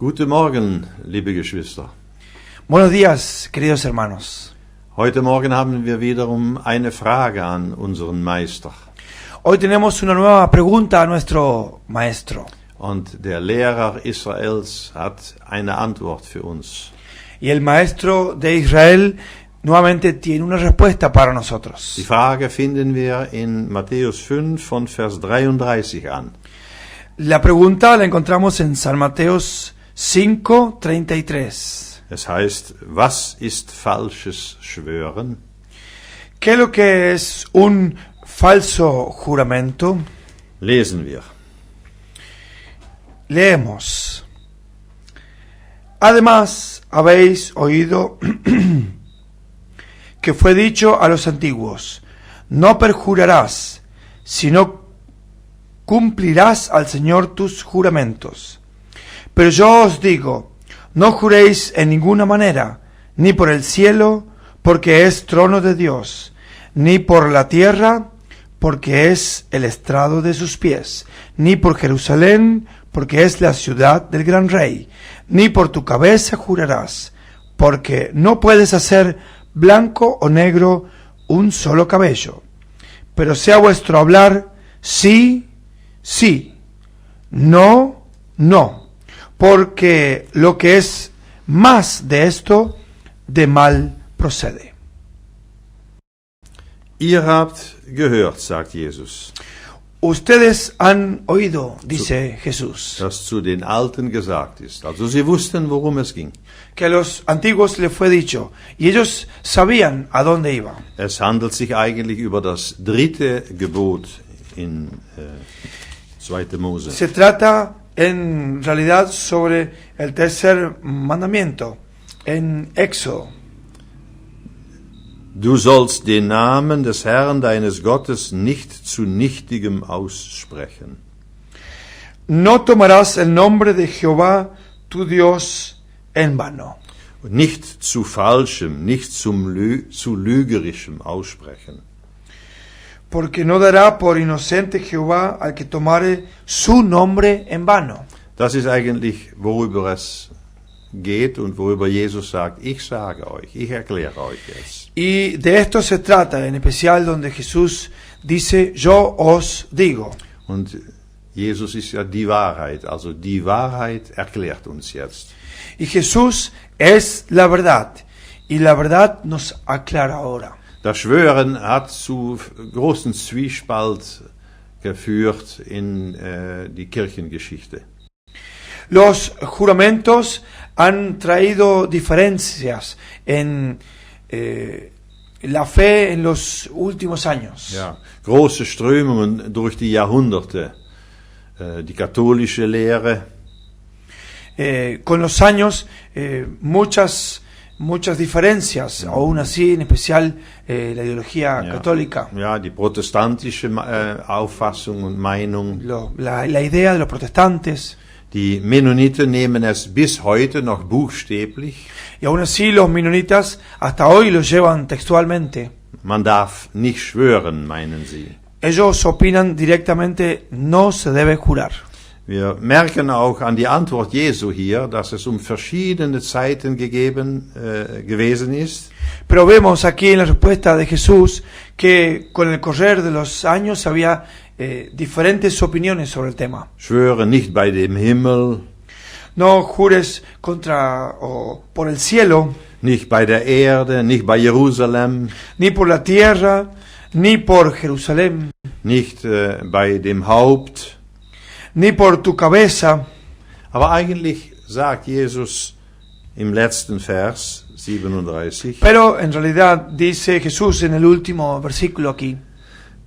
Guten Morgen, liebe Geschwister. Buenos días, queridos hermanos. Heute Morgen haben wir wiederum eine Frage an unseren Meister. Hoy tenemos una nueva pregunta a nuestro maestro. Und der Lehrer Israels hat eine Antwort für uns. Y el maestro de Israel nuevamente tiene una respuesta para nosotros. Die Frage finden wir in Matthäus 5 von Vers 33 an. La pregunta la encontramos en San Mateos 5:33. Es heißt, was ist falsches Schwören? ¿Qué es lo que es un falso juramento? Lesen wir. Leemos. Además, habéis oído que fue dicho a los antiguos, no perjurarás, sino cumplirás al Señor tus juramentos. Pero yo os digo, no juréis en ninguna manera, ni por el cielo, porque es trono de Dios, ni por la tierra, porque es el estrado de sus pies, ni por Jerusalén, porque es la ciudad del gran rey, ni por tu cabeza jurarás, porque no puedes hacer blanco o negro un solo cabello. Pero sea vuestro hablar sí, sí, no, no, porque lo que es más de esto, de mal procede. Ihr habt gehört, sagt Jesus, Ustedes han oído, dice Jesús, dass zu den Alten gesagt ist. Also sie wussten, worum es ging. que a los antiguos le fue dicho, y ellos sabían a dónde iba. Es handelt sich eigentlich über das dritte Gebot in 2. Mose. Se trata en realidad sobre el tercer mandamiento en Éxodo. Du sollst den Namen des Herrn deines Gottes nicht zu nichtigem aussprechen. No tomarás el nombre de Jehová tu Dios en vano. Nicht zu falschem, nicht zu lügerischem aussprechen. Porque no dará por inocente Jehová al que tomare su nombre en vano. Das ist eigentlich, worüber es geht und worüber Jesus sagt, ich sage euch, ich erkläre euch es. Y de esto se trata, en especial donde Jesús dice, yo os digo. Und Jesus ist ja die Wahrheit, also die Wahrheit erklärt uns jetzt. Y Jesús es la verdad, y la verdad nos aclara ahora. Das Schwören hat zu großen Zwiespalt geführt in die Kirchengeschichte. Los juramentos han traído diferencias en la fe en los últimos años. Ja, große Strömungen durch die Jahrhunderte. Die katholische Lehre, Con los años, muchas diferencias, aún así, en especial la ideología católica. ja, die protestantische Auffassung und Meinung. La idea de los protestantes. Die Mennoniten nehmen es bis heute noch buchstäblich. Y aún así los menonitas hasta hoy lo llevan textualmente. Man darf nicht schwören, meinen sie. Ellos opinan directamente, no se debe jurar. Wir merken auch an die Antwort Jesu hier, dass es verschiedene Zeiten gewesen ist. Pero vemos aquí en la respuesta de Jesús que con el correr de los años había diferentes opiniones sobre el tema. Schwöre nicht bei dem Himmel, No jures contra o por el cielo, nicht bei der Erde, nicht bei Jerusalem, ni por la tierra, ni por Jerusalén, nicht bei dem Haupt. ni por tu cabeza. Aber eigentlich sagt Jesus im letzten Vers 37, Pero en realidad dice Jesús en el último versículo aquí,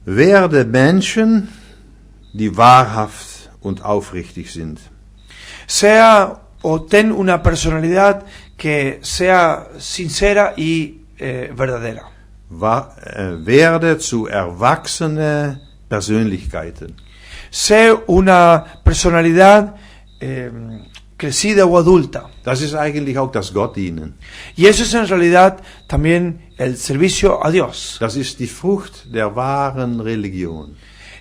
werde Menschen, die wahrhaft und aufrichtig sind. sea o ten una personalidad que sea sincera y verdadera. Werde zu erwachsene Persönlichkeiten. Sé una personalidad crecida o adulta. Das ist eigentlich auch das Gottdienen. Y eso es en realidad también el servicio a Dios. Das ist die Frucht der wahren Religion.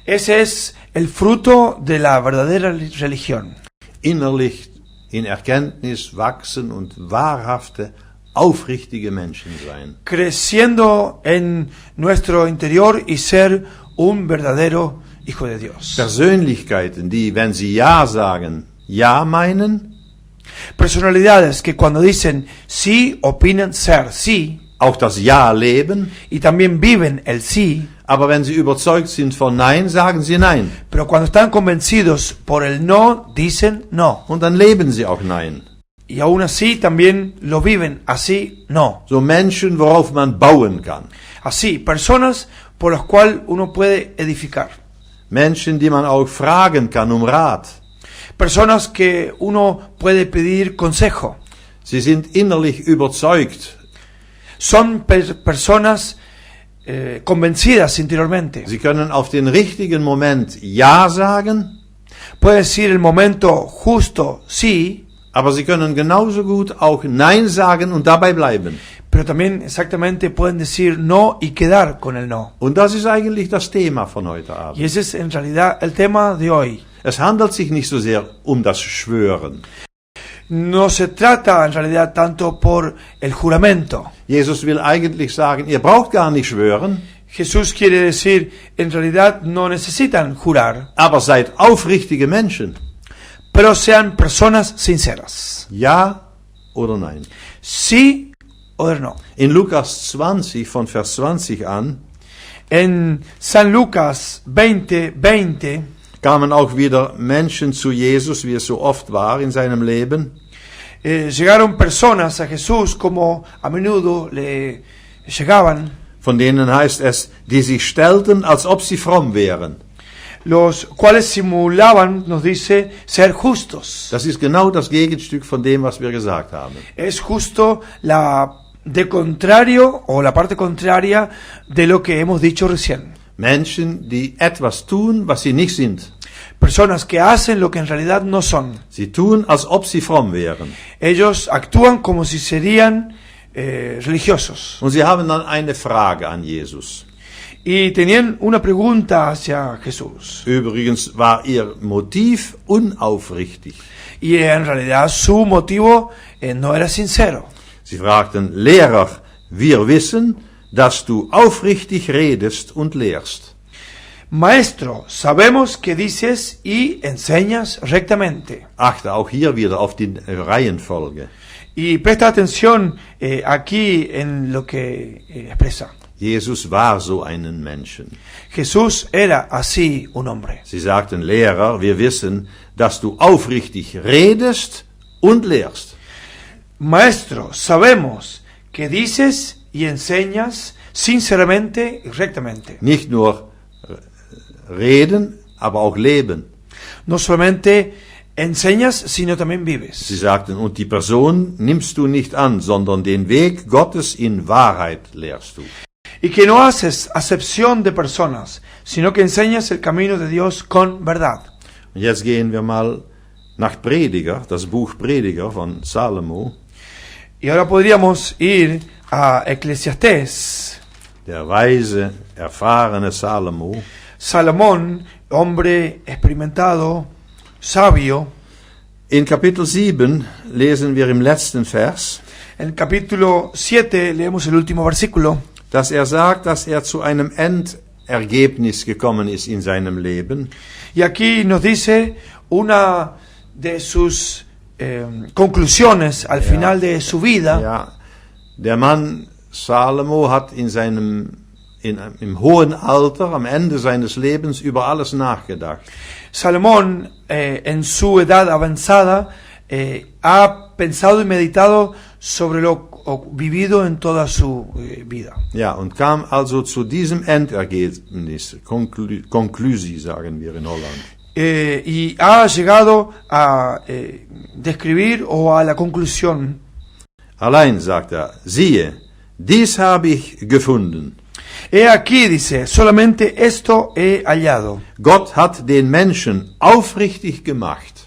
Ese es el fruto de la verdadera religión. Innerlich in Erkenntnis wachsen und wahrhafte, aufrichtige Menschen sein. creciendo en nuestro interior y ser un verdadero hijo de Dios. Persönlichkeiten, die, wenn sie Ja sagen, Ja meinen, Personalidades que cuando dicen sí, opinan ser sí, auch das Ja leben, y también viven el sí, aber wenn sie überzeugt sind von Nein, sagen sie Nein. pero cuando están convencidos por el no, dicen no. Und dann leben sie auch Nein. Y aún así también lo viven así, no. So Menschen, worauf man bauen kann. Así, personas por las cuales uno puede edificar. Menschen, die man auch fragen kann Rat. Personas que uno puede pedir consejo. Sie sind innerlich überzeugt. Son personas convencidas interiormente. Sie können auf den richtigen Moment Ja sagen, Puede decir el momento justo sí, aber sie können genauso gut auch Nein sagen und dabei bleiben. pero también exactamente pueden decir no y quedar con el no. Und das ist eigentlich das Thema von heute Abend. Y ese es en realidad el tema de hoy. Es handelt sich nicht so sehr um das Schwören. No se trata en realidad tanto por el juramento. Jesus will eigentlich sagen, ihr braucht gar nicht schwören, Jesús quiere decir, en realidad no necesitan jurar, aber seid aufrichtige Menschen. pero sean personas sinceras. Ja oder nein. Sí o no. In Lukas 20, von Vers 20 an, En San Lucas 20:20 kamen auch wieder Menschen zu Jesus, wie es so oft war in seinem Leben. llegaron personas a Jesús como a menudo le llegaban, Von denen heißt es, die sich stellten, als ob sie fromm wären. los cuales simulaban, nos dice, ser justos. Das ist genau das Gegenstück von dem, was wir gesagt haben. Es justo la de contrario o la parte contraria de lo que hemos dicho recién. Menschen, die etwas tun, was sie nicht sind. Personas que hacen lo que en realidad no son. Sie tun, als ob sie fromm wären. Ellos actúan como si serían religiosos. Und sie haben dann eine Frage an Jesus. Y tenían una pregunta hacia Jesús. Übrigens war ihr Motiv unaufrichtig. Y en realidad su motivo no era sincero. Sie fragten, Lehrer, wir wissen, dass du aufrichtig redest und lehrst. Maestro, sabemos que dices y enseñas rectamente. Achte auch hier wieder auf die Reihenfolge. Y presta atención aquí en lo que expresa. Jesus war so einen Menschen. Jesús era así un hombre. Sie sagten, Lehrer, wir wissen, dass du aufrichtig redest und lehrst. Maestro, sabemos que dices y enseñas sinceramente y rectamente. Nicht nur reden, aber auch leben. No solamente enseñas, sino también vives. Sie sagten, und die Person nimmst du nicht an, sondern den Weg Gottes in Wahrheit lehrst du. Y que no haces acepción de personas, sino que enseñas el camino de Dios con verdad. Und jetzt gehen wir mal nach Prediger, das Buch Prediger von Salomo. Y ahora podríamos ir a Eclesiastés. Der weise, erfahrene Salomo. Salomón, hombre experimentado, sabio. In Kapitel 7 lesen wir im letzten Vers, En el capítulo 7 leemos el último versículo, dass er sagt, dass er zu einem Endergebnis gekommen ist in seinem Leben. y aquí nos dice una de sus conclusiones al final de su vida. Ja, der Mann Salomo hat im hohen Alter, am Ende seines Lebens, über alles nachgedacht. Salomón, en su edad avanzada, ha pensado y meditado sobre lo vivido en toda su vida. Ja, und kam also zu diesem Endergebnis, Conclusie, sagen wir in Holland. Y ha llegado a describir o a la conclusión. Allein, sagt er, siehe, dies habe ich gefunden. He aquí, dice, solamente esto he hallado. Gott hat den Menschen aufrichtig gemacht.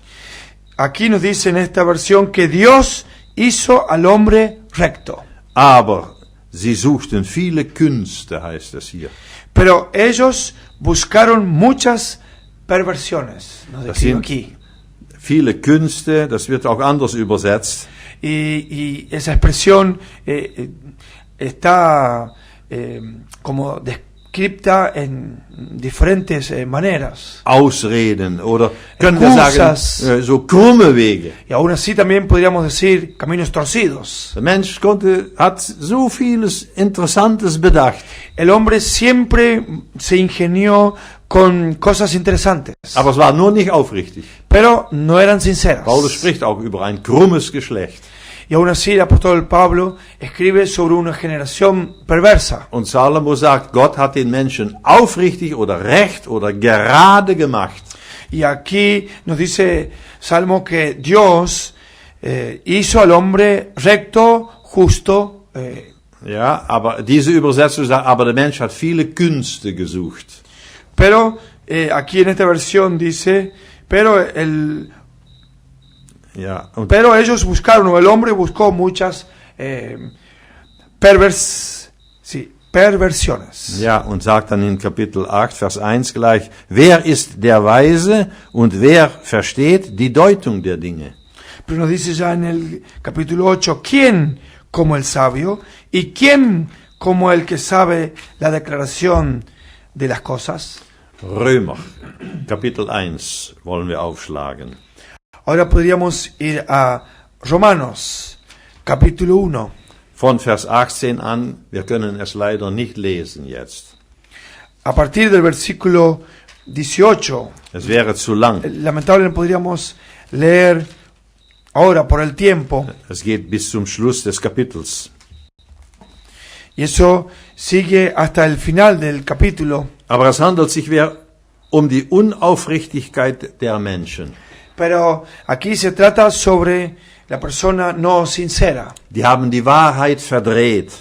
Aquí nos dice en esta versión que Dios hizo al hombre recto. Aber sie suchten viele Künste, heißt es hier. Pero ellos buscaron muchas perversiones, nos Das describe sind aquí. viele Künste, das wird auch anders übersetzt. Y esa expresión está como descripta en diferentes maneras. Ausreden oder können wir Excusas. sagen, so krumme Wege. Y aún así también podríamos decir caminos torcidos. Der Mensch hat so vieles Interessantes bedacht. El hombre siempre se ingenió con cosas interesantes, Aber es war nur nicht aufrichtig. pero no eran sinceras. Paulus spricht auch über ein krummes Geschlecht. Y aún así el apóstol Pablo escribe sobre una generación perversa. Und Salomo sagt, Gott hat den Menschen aufrichtig oder recht oder gerade gemacht. Y aquí nos dice Salmo que Dios hizo al hombre recto, justo. Ja, aber diese Übersetzung sagt, aber der Mensch hat viele Künste gesucht. Pero aquí en esta versión dice, pero Ja, und ellos buscaron, o el hombre buscó muchas perversiones. Ja, und sagt dann in Kapitel 8, Vers 1 gleich, wer ist der Weise und wer versteht die Deutung der Dinge? Pero nos dice ya en el capítulo 8, ¿quién como el sabio? ¿Y quién como el que sabe la declaración de las cosas? Römer, Kapitel 1 wollen wir aufschlagen. Ahora podríamos ir a Romanos, capítulo 1. Von Vers 18 an, wir können es leider nicht lesen jetzt. A partir del versículo 18, Es wäre zu lang. lamentablemente podríamos leer ahora por el tiempo, Es geht bis zum Schluss des Kapitels. y eso sigue hasta el final del capítulo. Aber es handelt sich um die Unaufrichtigkeit der Menschen. Pero aquí se trata sobre la persona no sincera, Die haben die Wahrheit verdreht,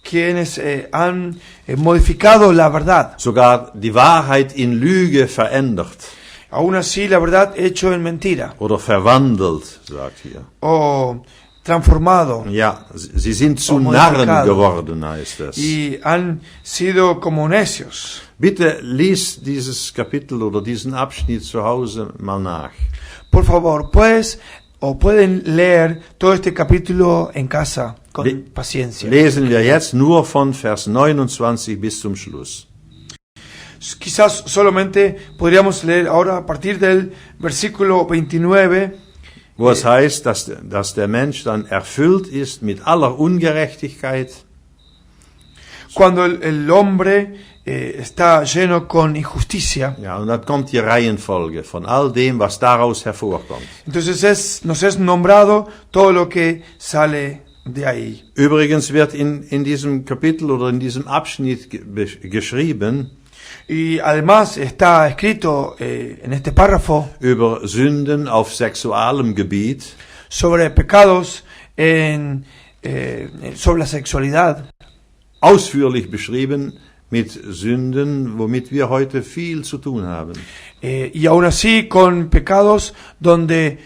quienes han modificado la verdad, sogar die Wahrheit in Lüge verändert aún así la verdad hecho en mentira oder verwandelt, sagt hier. o transformado, Ja, sie sind zu Como Narren modificado. geworden, heißt es. y han sido como necios. Bitte lies dieses Kapitel oder diesen Abschnitt zu Hause mal nach. Por favor, pueden leer todo este capítulo en casa con paciencia. Lesen wir jetzt nur von Vers 29 bis zum Schluss. Quizás solamente podríamos leer ahora a partir del versículo 29, Wo es heißt, dass der Mensch dann erfüllt ist mit aller Ungerechtigkeit, cuando el hombre está lleno con injusticia. ja, und dann kommt die Reihenfolge von all dem, was daraus hervorkommt. Entonces nos es nombrado todo lo que sale de ahí. Übrigens wird in diesem Kapitel oder in diesem Abschnitt geschrieben Y además está escrito en este párrafo über Sünden auf sexualem Gebiet, sobre pecados sobre la sexualidad, ausführlich beschrieben mit Sünden, womit wir heute viel zu tun haben. y aún así con pecados donde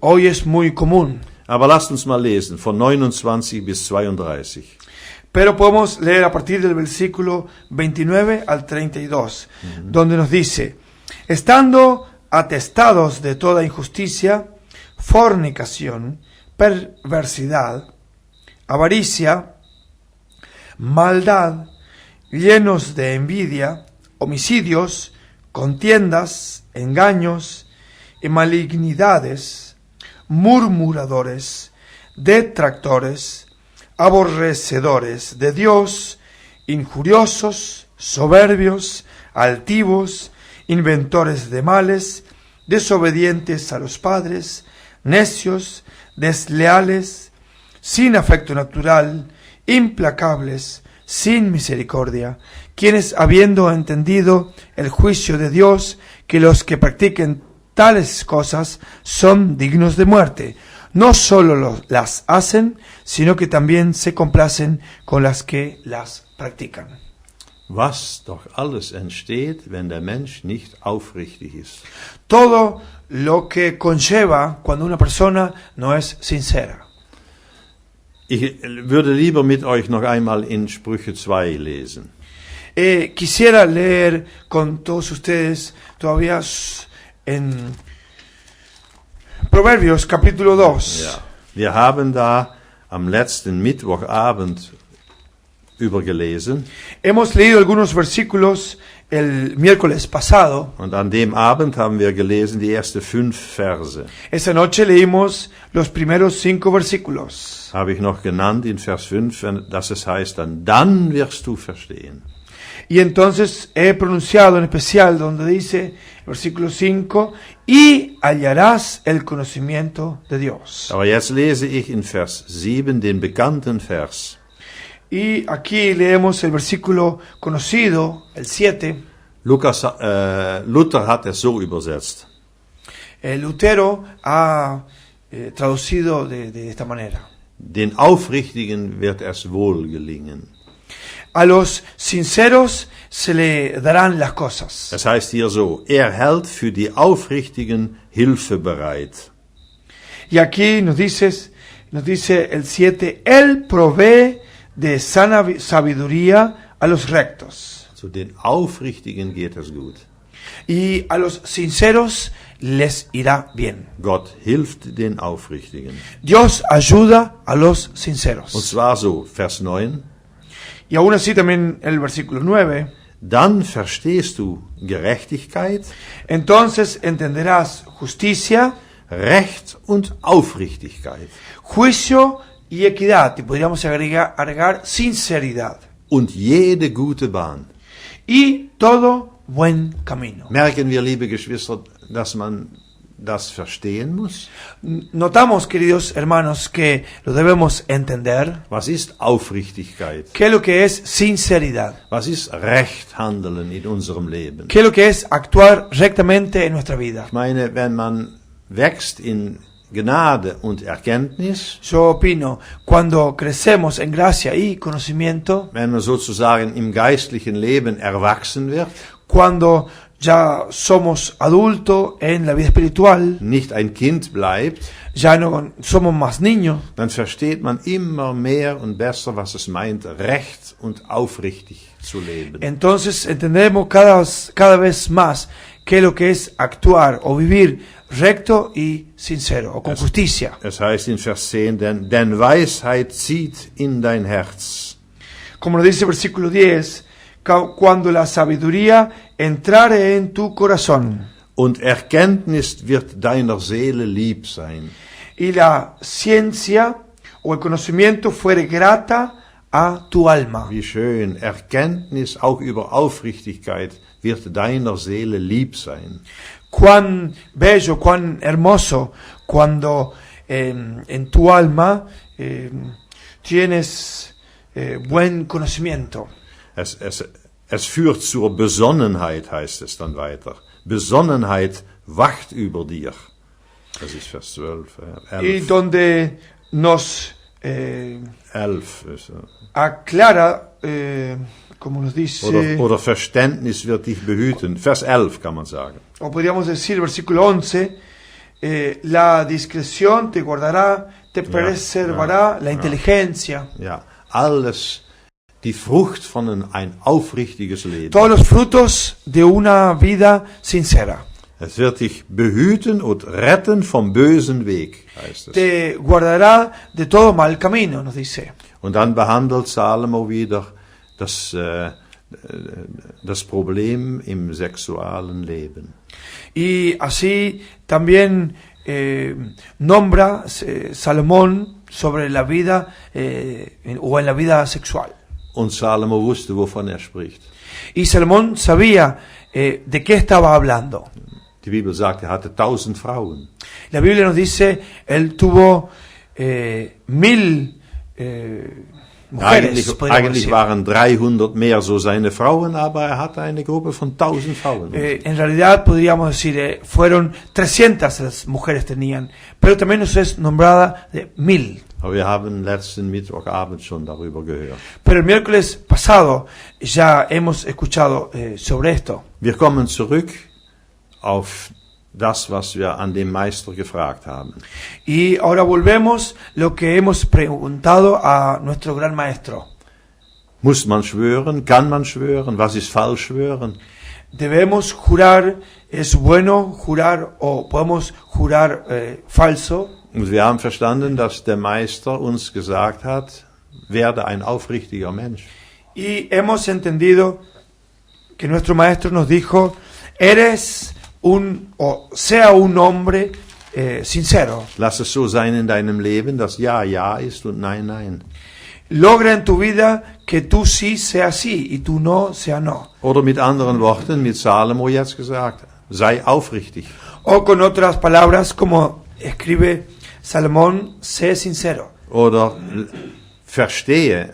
hoy es muy común. Aber lasst uns mal lesen, von 29 bis 32. Pero podemos leer a partir del versículo 29 al 32, donde nos dice, estando atestados de toda injusticia, fornicación, perversidad, avaricia, maldad, llenos de envidia, homicidios, contiendas, engaños y malignidades, murmuradores, detractores, aborrecedores de Dios, injuriosos, soberbios, altivos, inventores de males, desobedientes a los padres, necios, desleales, sin afecto natural, implacables, sin misericordia, quienes habiendo entendido el juicio de Dios, que los que practiquen tales cosas son dignos de muerte, no solo las hacen, sino que también se complacen con las que las practican. Was doch alles entsteht, wenn der Mensch nicht aufrichtig ist. Todo lo que conlleva cuando una persona no es sincera. Ich würde lieber mit euch noch einmal in Sprüche 2 lesen. Quisiera leer con todos ustedes todavía en Proverbios capítulo 2. Ja. Wir haben da am letzten Mittwochabend übergelesen Hemos leído algunos versículos el miércoles pasado. und an dem Abend haben wir gelesen die ersten 5 Verse. Esa noche leímos los primeros 5 versículos. Habe ich noch genannt in Vers 5, dass es heißt dann wirst du verstehen. Y entonces he pronunciado en especial donde dice, versículo 5, y hallarás el conocimiento de Dios. Aber jetzt lese ich in Vers 7 den bekannten Vers. Y aquí leemos el versículo conocido, el 7. Luther hat es so übersetzt. Lutero ha traducido de esta manera. Den Aufrichtigen wird es wohl gelingen. A los sinceros se le darán las cosas. Es heißt hier so, hält für die Aufrichtigen Hilfe bereit. Y aquí nos dice el 7, Él provee de sana sabiduría a los rectos. Zu den Aufrichtigen geht es gut. Y a los sinceros les irá bien. Gott hilft den Aufrichtigen. Dios ayuda a los Und sinceros. zwar so, Vers 9. Y aún así también el versículo 9. Dann verstehst du Gerechtigkeit, Entonces entenderás justicia, Recht und Aufrichtigkeit juicio y equidad. Y podríamos agregar sinceridad. und jede gute Bahn. Y todo buen camino. Merken wir, liebe Geschwister, dass man das verstehen muss? Notamos, queridos hermanos, que lo debemos entender. Was ist Aufrichtigkeit? ¿Qué es lo que es sinceridad? Was ist Rechthandeln in unserem Leben? ¿Qué es lo que es actuar rectamente en nuestra vida? Ich meine, wenn man wächst in Gnade und Erkenntnis, Yo opino, cuando crecemos en gracia y conocimiento, wenn man sozusagen im geistlichen Leben erwachsen wird, cuando ya somos adultos en la vida espiritual, nicht ein Kind bleibt, ya no somos más niños, dann versteht man immer mehr und besser, was es meint, recht und aufrichtig zu leben. entonces entendemos cada vez más qué es lo que es actuar o vivir recto y sincero o con justicia. Es heißt in Vers 10, denn Weisheit zieht in dein Herz. Como lo dice el versículo 10, cuando la sabiduría entrare en tu corazón Und Erkenntnis wird deiner Seele lieb sein. y la ciencia o el conocimiento fuere grata a tu alma. Wie schön, Erkenntnis auch über Aufrichtigkeit wird deiner Seele lieb sein. Cuán bello, cuán hermoso cuando en tu alma tienes buen conocimiento. Es führt zur Besonnenheit, heißt es dann weiter. Besonnenheit wacht über dir. Das ist Vers 12. Y 11. donde nos 11 ist, aclara, como nos dice, oder Verständnis wird dich behüten. Vers 11 kann man sagen. o podríamos decir, versículo 11, la discreción te guardará, te preservará la inteligencia. Ja, alles, die Frucht von ein aufrichtiges Leben. Todos los frutos de una vida sincera. Es wird dich behüten und retten vom bösen Weg, heißt es. Te guardará de todo mal camino, nos dice. Und dann behandelt Salomo wieder das Problem im sexuellen Leben. Y así también nombra Salomón sobre la vida o en la vida sexual. Und Salomo wusste, wovon spricht. Y Salomón sabía de qué estaba hablando. Die Bibel sagt, hatte 1000 Frauen. La Biblia nos dice, él tuvo 1000 mujeres, Eigentlich waren 300 mehr so seine Frauen, aber hatte eine Gruppe von 1000 Frauen. En realidad podríamos decir, fueron 300 las mujeres tenían, pero también nos es nombrada de 1000. Aber wir haben letzten Mittwochabend schon darüber gehört. Pero el miércoles pasado ya hemos escuchado sobre esto. Wir kommen zurück auf das, was wir an dem Meister gefragt haben. Y ahora volvemos lo que hemos preguntado a nuestro gran maestro. Muss man schwören? Kann man schwören? Was ist falsch schwören? debemos jurar, es bueno jurar o podemos jurar falso. Und wir haben verstanden, dass der Meister uns gesagt hat, werde ein aufrichtiger Mensch. Y hemos entendido que nuestro maestro nos dijo, sea un hombre sincero. Lass es so sein in deinem Leben, dass Ja, Ja ist und Nein, Nein. Logra en tu vida que tú sí sea sí y tú no sea no. Oder mit anderen Worten, mit Salomo jetzt gesagt, sei aufrichtig. O con otras palabras, como escribe Salomón, sé sincero. Oder verstehe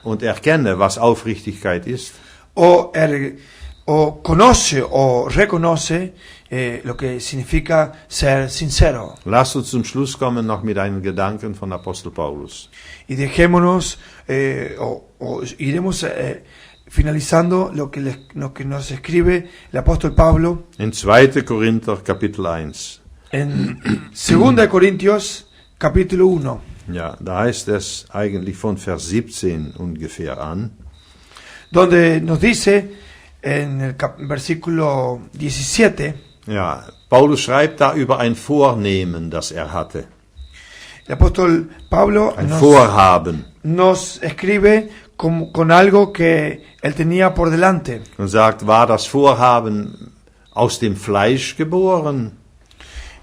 und erkenne, was Aufrichtigkeit ist. O conoce o reconoce lo que significa ser sincero. Lass uns zum Schluss kommen noch mit einem Gedanken von Apostel Paulus. Y dejémonos, iremos finalizando lo que nos escribe el apóstol Pablo In 2. Korinther Kapitel 1. en 2 Corintios capítulo 1, Ja, da heißt es eigentlich von Vers 17 ungefähr an. donde nos dice en el versículo 17, Ja, Paulus schreibt da über ein Vornehmen, das er hatte. el apóstol Pablo Ein Vorhaben. nos escribe con algo que él tenía por delante. Und sagt, war das Vorhaben aus dem Fleisch geboren?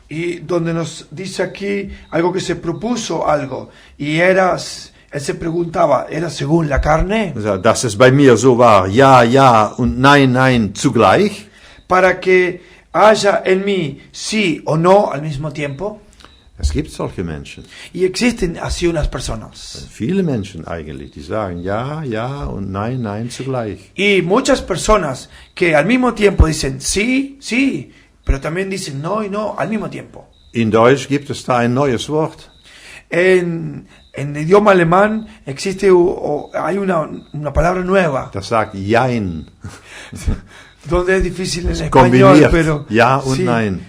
Y donde nos dice aquí algo que se propuso algo. Y él se preguntaba, ¿era según la carne? Dass es bei mir so war, ja, ja und nein, nein zugleich. Para que haya en mí sí o no al mismo tiempo. Es gibt solche Menschen. Y existen así unas personas. Viele Menschen eigentlich, die sagen ja, ja und nein, nein zugleich. Y muchas personas que al mismo tiempo dicen sí, sí, pero también dicen no y no al mismo tiempo. In Deutsch gibt es da ein neues Wort. En idioma alemán existe hay una palabra nueva, Das sagt Jein. donde es difícil en español, Kombiniert. pero Ja und sí, nein.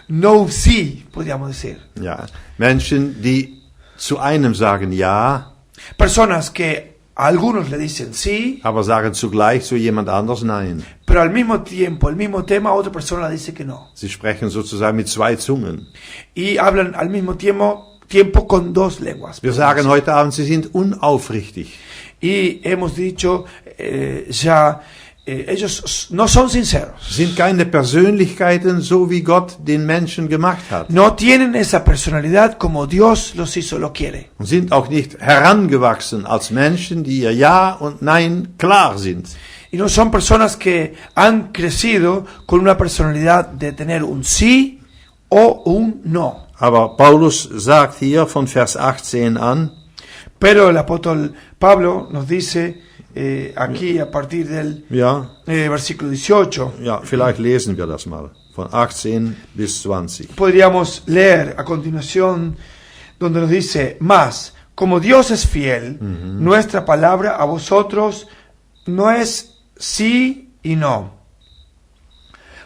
no sí, podríamos decir. Ja. Menschen, die zu einem sagen ja, Personas que a algunos le dicen sí, aber sagen zugleich zu jemand anders nein. pero al mismo tiempo, el mismo tema, otra persona dice que no. Sie sprechen sozusagen mit zwei Zungen. Y hablan al mismo tiempo con dos lenguas. Wir sagen heute Abend, sie sind unaufrichtig. Y hemos dicho ellos no son sinceros. Sind keine Persönlichkeiten, so wie Gott den Menschen gemacht hat. No tienen esa personalidad como Dios los hizo, lo quiere. Und sind auch nicht herangewachsen als Menschen, die ihr Ja und Nein klar sind. Y no son personas que han crecido con una personalidad de tener un sí o un no. Aber Paulus sagt hier von Vers 18 an, Pero el apóstol Pablo nos dice aquí a partir del versículo 18. Ja, vielleicht lesen wir das mal. Von 18 bis 20. Podríamos leer a continuación donde nos dice, mas como Dios es fiel, nuestra palabra a vosotros no es sí y no.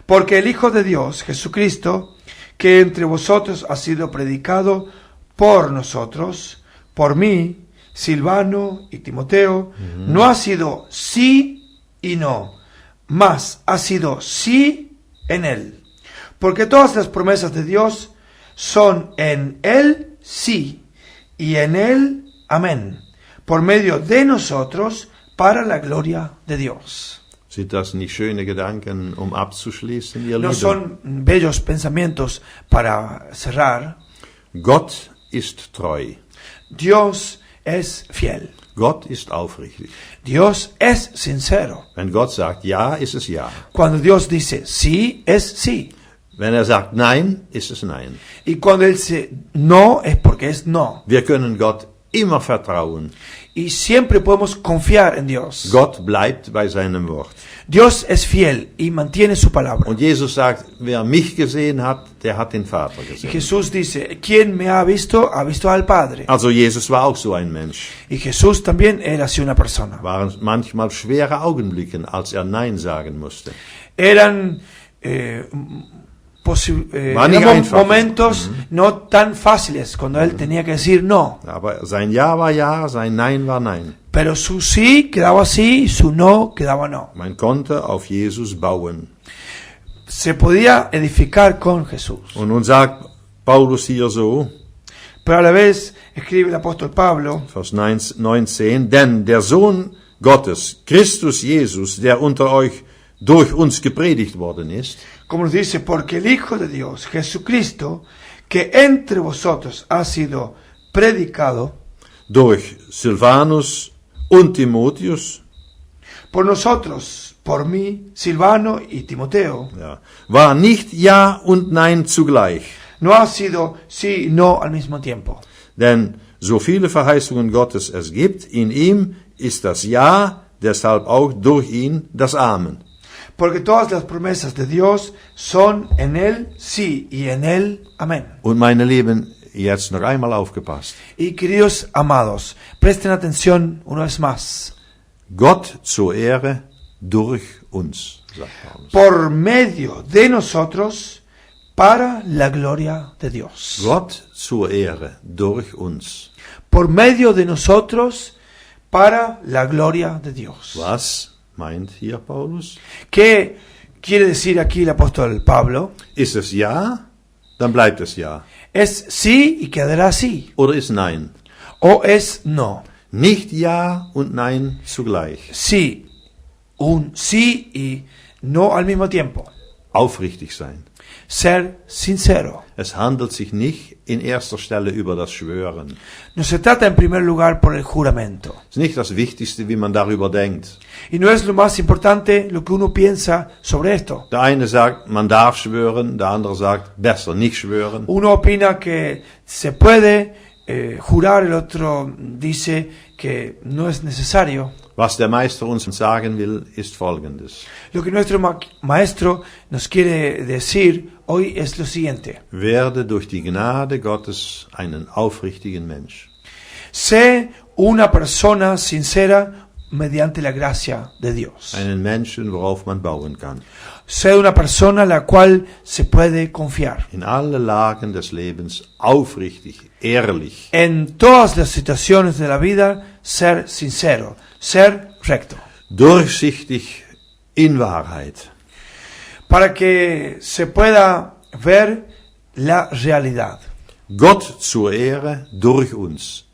Porque el Hijo de Dios, Jesucristo, que entre vosotros ha sido predicado por nosotros, por mí, Silvano y Timoteo, no ha sido sí y no, mas ha sido sí en él. Porque todas las promesas de Dios son en él sí y en él amén, por medio de nosotros para la gloria de Dios. Sind das nicht schöne Gedanken, um abzuschließen, ihr No Lieben? son bellos pensamientos para cerrar. Gott ist treu. Dios es fiel. Gott ist aufrichtig. Dios es sincero. Wenn Gott sagt Ja, ist es Ja. Cuando Dios dice sí, es sí. Wenn er sagt Nein, ist es Nein. Y cuando Él dice no, es porque es no. Wir können Gott immer vertrauen. Y siempre podemos confiar en Dios. Gott bleibt bei seinem Wort. Dios es fiel y mantiene su palabra. Und Jesus sagt, wer mich gesehen hat, der hat den Vater Y gesehen. Jesús dice, quien me ha visto al Padre. Also Jesus war auch so ein Mensch. Y Jesús también era así una persona. Waren manchmal schwere Augenblicke, als er Nein sagen musste. Eran momentos no tan fáciles cuando Él tenía que decir no. Aber sein Ja war Ja, sein Nein war Nein. Pero su sí quedaba sí y su no quedaba no. Man konnte auf Jesus bauen. Se podía edificar con Jesús. Und nun sagt Paulus hier so, Pero a la vez escribe el apóstol Pablo, Vers 19, denn der Sohn Gottes, Christus Jesus, der unter euch durch uns gepredigt worden ist, como nos dice, porque el Hijo de Dios, Jesucristo, que entre vosotros ha sido predicado durch Silvanus und Timotheus, por nosotros, por mí, Silvano y Timoteo, ja, war nicht Ja und Nein zugleich. no ha sido sí y no al mismo tiempo. Denn so viele Verheißungen Gottes es gibt, in ihm ist das Ja, deshalb auch durch ihn das Amen. Porque todas las promesas de Dios son en Él sí y en Él amén. Und meine Lieben, jetzt noch einmal aufgepasst. Y queridos amados, presten atención una vez más. Gott zur Ehre durch uns, sagt Paulus. Por medio de nosotros, para la gloria de Dios. Gott zur Ehre durch uns. Por medio de nosotros, para la gloria de Dios. Was meint hier Paulus? ¿Qué quiere decir aquí el apóstol Pablo? Ist es Ja, dann bleibt es Ja. ¿Es sí y quedará sí? Oder ist Nein? ¿O es no? Nicht Ja und Nein zugleich. Sí, un sí y no al mismo tiempo. Aufrichtig sein. Ser sincero. Es handelt sich nicht in erster Stelle über das Schwören. No se trata en primer lugar por el juramento. Es ist nicht das Wichtigste, wie man darüber denkt. Y no es lo más importante lo que uno piensa sobre esto. Der eine sagt, man darf schwören, der andere sagt, besser nicht schwören. Uno opina que se puede jurar, el otro dice que no es necesario. Was der Meister uns sagen will, ist Folgendes. Lo que nuestro maestro nos quiere decir hoy es lo siguiente. Werde durch die Gnade Gottes einen aufrichtigen Mensch. Sé una persona sincera mediante la gracia de Dios. Einen Menschen, worauf man bauen kann. Sé una persona la cual se puede confiar. In alle Lagen des Lebens aufrichtig, ehrlich. En todas las situaciones de la vida, ser sincero, ser recto. Durchsichtig in Wahrheit. Para que se pueda ver la realidad. Gott zur Ehre durch uns.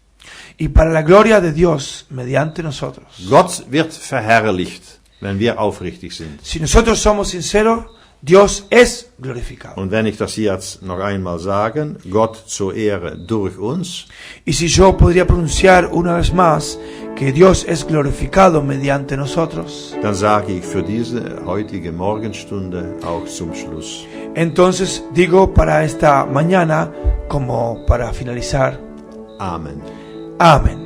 Y para la gloria de Dios mediante nosotros. Gott wird verherrlicht, wenn wir aufrichtig sind. Si nosotros somos sinceros, Dios es glorificado. Und wenn ich das jetzt noch einmal sagen, Gott zur Ehre durch uns, Y si yo podría pronunciar una vez más que Dios es glorificado mediante nosotros, dann sage ich für diese heutige Morgenstunde auch zum Schluss. entonces digo para esta mañana, como para finalizar, Amen. amén.